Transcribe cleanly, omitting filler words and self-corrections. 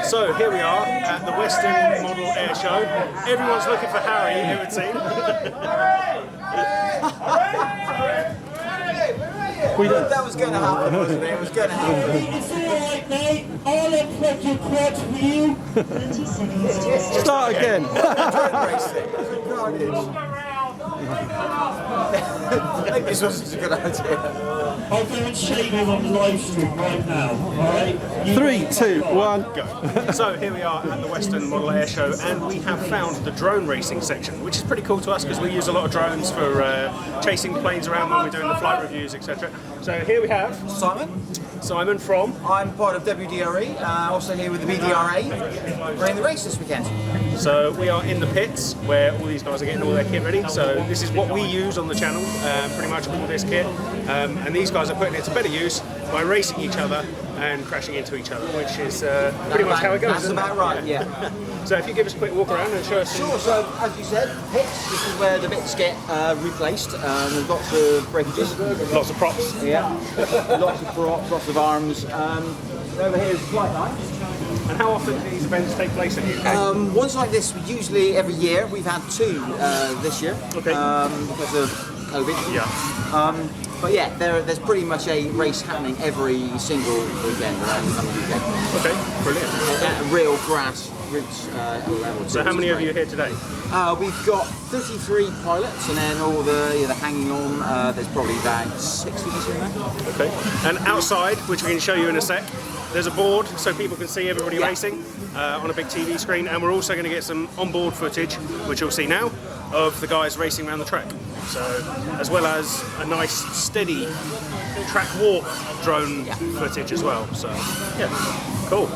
So here we are at the Weston Model Air Show. Everyone's looking for Harry, it would seem. That was going to happen, wasn't it? It was going to happen. It's alright, mate. I'll unplug your crotch for you. 30 seconds to Start again. I think this was a good idea. I'll go and shave him on the live stream right now, alright? 3, 2, 1. Go. So here we are at the Weston Model Air Show, and we have found the drone racing section, which is pretty cool to us because we use a lot of drones for chasing planes around when we're doing the flight reviews, etc. So here we have Simon from. I'm part of WDRE, also here with the BDRA, running the race this weekend. So we are in the pits where all these guys are getting all their kit ready. So this is what we use on the channel, pretty much all this kit, and these guys are putting it to better use by racing each other and crashing into each other, which is pretty much how it goes. That's about right, yeah. So if you give us a quick walk around and show us. Sure, so as you said, pits, this is where the bits get replaced. There's lots of breakages. Lots of props. Yeah, lots of props, lots of arms. Over here is the flight line. And how often do these events take place in the UK? Ones like this, usually every year. We've had 2 this year because of COVID. Yeah. But yeah, there's pretty much a race happening every single weekend around the UK. Okay, brilliant. At a real grassroots level. So how many of you are here today? We've got 33 pilots, and then all the hanging on. There's probably about 60 in there. Okay. And outside, which we can show you in a sec, there's a board so people can see everybody racing on a big TV screen, and we're also going to get some onboard footage, which you'll see now, of the guys racing around the track. So, as well as a nice steady track walk drone footage as well. So, yeah, cool.